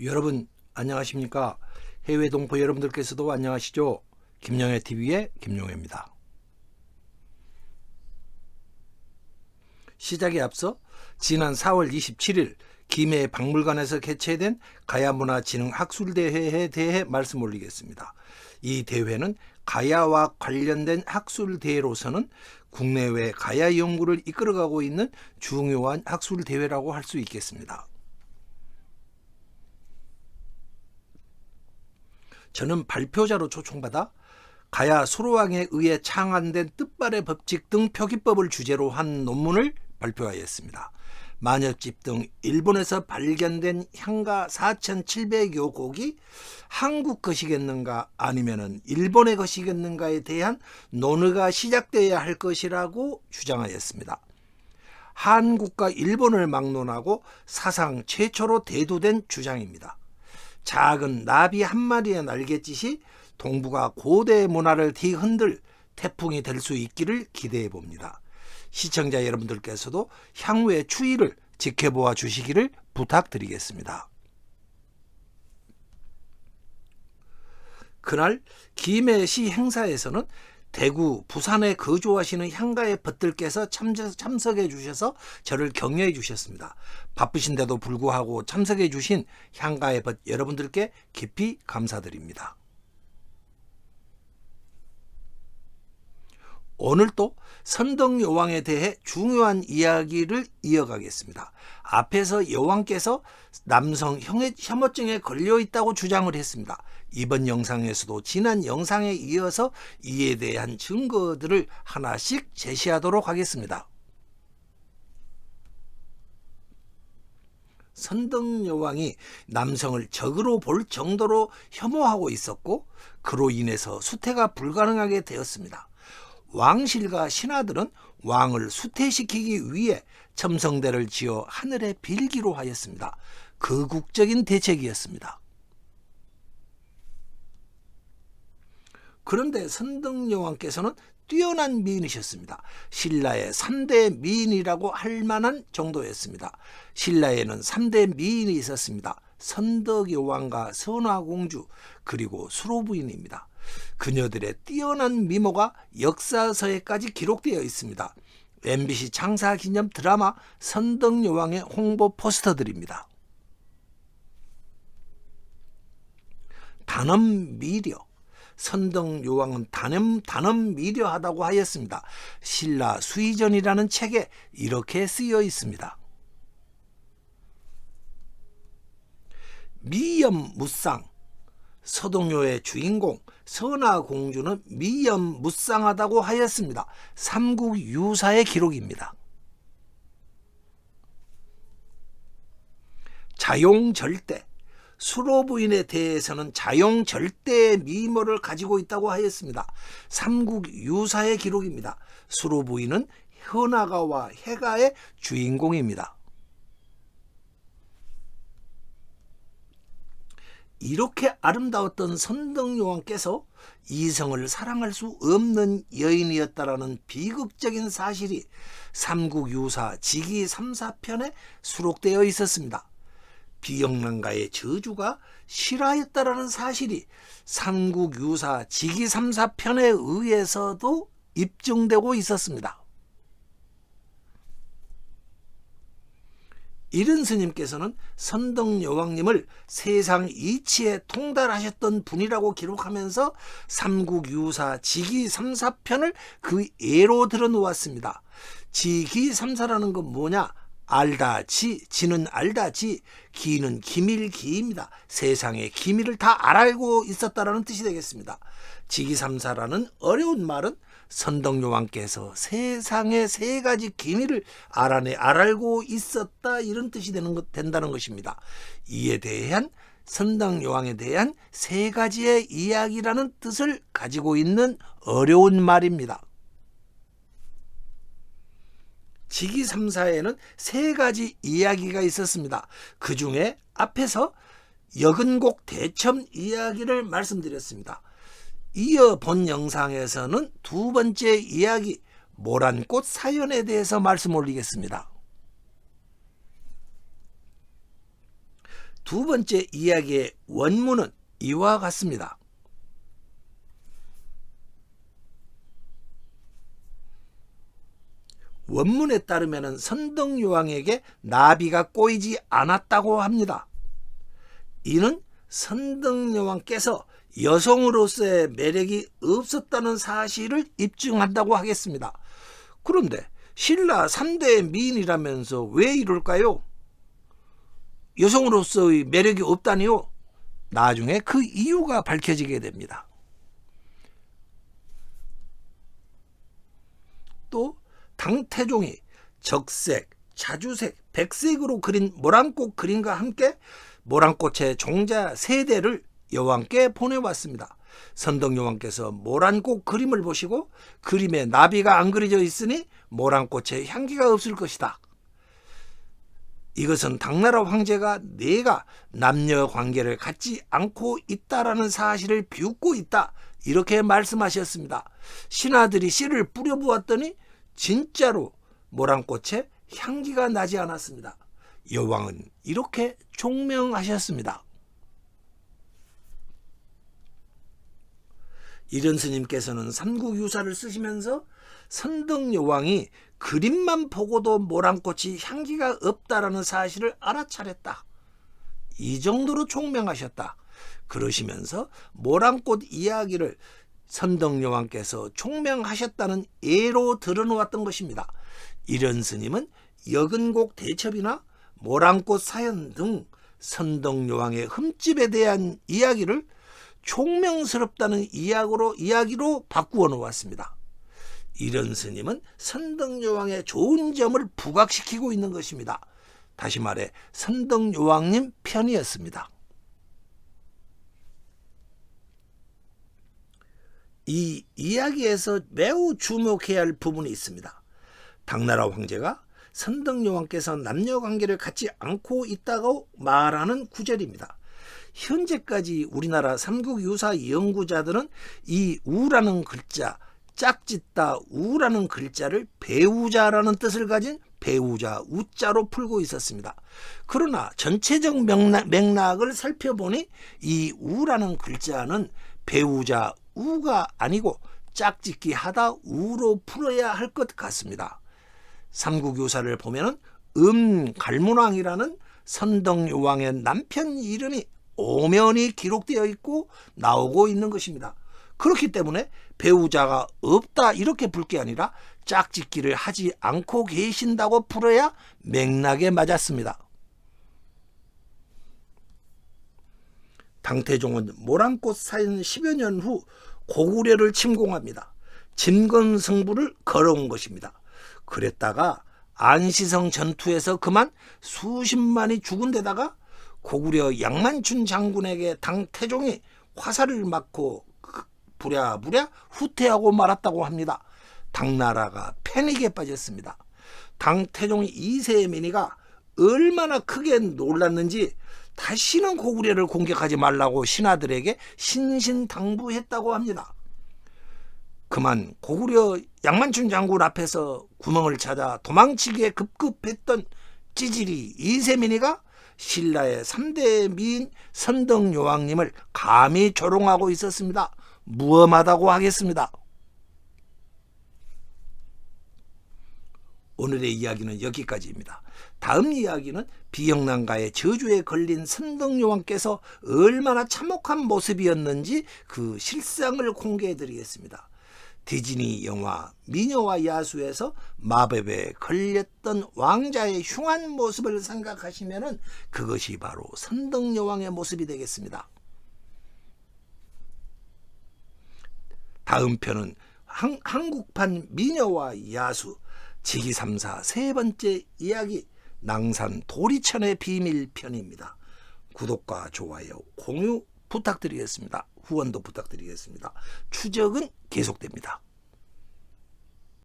여러분 안녕하십니까? 해외 동포 여러분들께서도 안녕하시죠? 김영애 TV의 김영애입니다. 시작에 앞서 지난 4월 27일 김해 박물관에서 개최된 가야문화진흥학술대회에 대해 말씀 올리겠습니다. 이 대회는 가야와 관련된 학술대회로서는 국내외 가야 연구를 이끌어가고 있는 중요한 학술대회라고 할 수 있겠습니다. 저는 발표자로 초청받아 가야 소로왕에 의해 창안된 뜻발의 법칙 등 표기법을 주제로 한 논문을 발표하였습니다. 만엽집 등 일본에서 발견된 향가 4,700여 곡이 한국 것이겠는가 아니면 일본의 것이겠는가에 대한 논의가 시작되어야 할 것이라고 주장하였습니다. 한국과 일본을 막론하고 사상 최초로 대두된 주장입니다. 작은 나비 한 마리의 날갯짓이 동북아 고대 문화를 뒤흔들 태풍이 될 수 있기를 기대해 봅니다. 시청자 여러분들께서도 향후의 추이를 지켜보아 주시기를 부탁드리겠습니다. 그날 김해시 행사에서는 대구, 부산에 거주하시는 향가의 벗들께서 참석해 주셔서 저를 격려해 주셨습니다. 바쁘신데도 불구하고 참석해 주신 향가의 벗 여러분들께 깊이 감사드립니다. 오늘 또 선덕여왕에 대해 중요한 이야기를 이어가겠습니다. 앞에서 여왕께서 남성 혐오증에 걸려 있다고 주장을 했습니다. 이번 영상에서도 지난 영상에 이어서 이에 대한 증거들을 하나씩 제시하도록 하겠습니다. 선덕여왕이 남성을 적으로 볼 정도로 혐오하고 있었고 그로 인해서 수태가 불가능하게 되었습니다. 왕실과 신하들은 왕을 수태시키기 위해 첨성대를 지어 하늘에 빌기로 하였습니다. 극국적인 대책이었습니다. 그런데 선덕여왕께서는 뛰어난 미인이셨습니다. 신라의 3대 미인이라고 할 만한 정도였습니다. 신라에는 3대 미인이 있었습니다. 선덕여왕과 선화공주 그리고 수로부인입니다. 그녀들의 뛰어난 미모가 역사서에까지 기록되어 있습니다. MBC 창사기념 드라마 선덕여왕의 홍보 포스터들입니다. 단엄미려, 선덕여왕은 단엄미려하다고 하였습니다. 신라 수의전이라는 책에 이렇게 쓰여 있습니다. 미염무쌍, 서동요의 주인공 선화공주는 미염무쌍하다고 하였습니다. 삼국유사의 기록입니다. 자용절대, 수로부인에 대해서는 자용절대의 미모를 가지고 있다고 하였습니다. 삼국유사의 기록입니다. 수로부인은 현아가와 해가의 주인공입니다. 이렇게 아름다웠던 선덕여왕께서 이성을 사랑할 수 없는 여인이었다라는 비극적인 사실이 삼국유사 지기 3, 4편에 수록되어 있었습니다. 비영란가의 저주가 실화였다라는 사실이 삼국유사 지기 3, 4편에 의해서도 입증되고 있었습니다. 이른 스님께서는 선덕여왕님을 세상 이치에 통달하셨던 분이라고 기록하면서 삼국유사 지기 3, 4편을 그 예로 들어놓았습니다. 지기 3, 4라는 건 뭐냐? 알다 지, 지는 알다 지, 기는 기밀기입니다. 세상의 기밀을 다 알고 있었다라는 뜻이 되겠습니다. 지기 3, 4라는 어려운 말은 선덕여왕께서 세상의 세 가지 기밀을 알고 있었다 이런 뜻이 된다는 것입니다. 이에 대한 선덕여왕에 대한 세 가지의 이야기라는 뜻을 가지고 있는 어려운 말입니다. 지기 3, 4에는 세 가지 이야기가 있었습니다. 그 중에 앞에서 여근곡 대첨 이야기를 말씀드렸습니다. 이어 본 영상에서는 두 번째 이야기 모란꽃 사연에 대해서 말씀 올리겠습니다. 두 번째 이야기의 원문은 이와 같습니다. 원문에 따르면 선덕여왕에게 나비가 꼬이지 않았다고 합니다. 이는 선덕여왕께서 여성으로서의 매력이 없었다는 사실을 입증한다고 하겠습니다. 그런데 신라 3대 미인이라면서 왜 이럴까요? 여성으로서의 매력이 없다니요? 나중에 그 이유가 밝혀지게 됩니다. 또 당태종이 적색, 자주색, 백색으로 그린 모란꽃 그림과 함께 모란꽃의 종자 3대를 여왕께 보내왔습니다. 선덕여왕께서 모란꽃 그림을 보시고 그림에 나비가 안 그려져 있으니 모란꽃의 향기가 없을 것이다. 이것은 당나라 황제가 내가 남녀 관계를 갖지 않고 있다라는 사실을 비웃고 있다. 이렇게 말씀하셨습니다. 신하들이 씨를 뿌려보았더니 진짜로 모란꽃에 향기가 나지 않았습니다. 여왕은 이렇게 총명하셨습니다. 이런 스님께서는 삼국유사를 쓰시면서 선덕여왕이 그림만 보고도 모란꽃이 향기가 없다라는 사실을 알아차렸다. 이 정도로 총명하셨다. 그러시면서 모란꽃 이야기를 선덕여왕께서 총명하셨다는 예로 들어놓았던 것입니다. 이런 스님은 여근곡 대첩이나 모란꽃 사연 등 선덕여왕의 흠집에 대한 이야기를 총명스럽다는 이야기로 바꾸어 놓았습니다. 이런 스님은 선덕여왕의 좋은 점을 부각시키고 있는 것입니다. 다시 말해 선덕여왕님 편이었습니다. 이 이야기에서 매우 주목해야 할 부분이 있습니다. 당나라 황제가 선덕여왕께서 남녀관계를 갖지 않고 있다고 말하는 구절입니다. 현재까지 우리나라 삼국유사 연구자들은 이 우라는 글자, 짝짓다 우라는 글자를 배우자라는 뜻을 가진 배우자 우자로 풀고 있었습니다. 그러나 전체적 맥락을 살펴보니 이 우라는 글자는 배우자 우가 아니고 짝짓기 하다 우로 풀어야 할 것 같습니다. 삼국유사를 보면은 갈문왕이라는 선덕여왕의 남편 이름이 오면이 기록되어 있고 나오고 있는 것입니다. 그렇기 때문에 배우자가 없다 이렇게 풀 게 아니라 짝짓기를 하지 않고 계신다고 풀어야 맥락에 맞았습니다. 당태종은 모란꽃 사연 10여 년 후 고구려를 침공합니다. 진건성부를 걸어온 것입니다. 그랬다가 안시성 전투에서 그만 수십만이 죽은 데다가 고구려 양만춘 장군에게 당태종이 화살을 맞고 부랴부랴 후퇴하고 말았다고 합니다. 당나라가 패닉에 빠졌습니다. 당태종 2세의 민희가 얼마나 크게 놀랐는지 다시는 고구려를 공격하지 말라고 신하들에게 신신당부했다고 합니다. 그만 고구려 양만춘 장군 앞에서 구멍을 찾아 도망치기에 급급했던 찌질이 2세 민희가 신라의 3대 미인 선덕여왕님을 감히 조롱하고 있었습니다. 무엄하다고 하겠습니다. 오늘의 이야기는 여기까지입니다. 다음 이야기는 비영란가의 저주에 걸린 선덕여왕께서 얼마나 참혹한 모습이었는지 그 실상을 공개해 드리겠습니다. 디즈니 영화 미녀와 야수에서 마법에 걸렸던 왕자의 흉한 모습을 생각하시면 그것이 바로 선덕여왕의 모습이 되겠습니다. 다음 편은 한국판 미녀와 야수 지기삼사 세 번째 이야기 낭산 도리천의 비밀 편입니다. 구독과 좋아요, 공유 부탁드리겠습니다. 후원도 부탁드리겠습니다. 추적은 계속됩니다.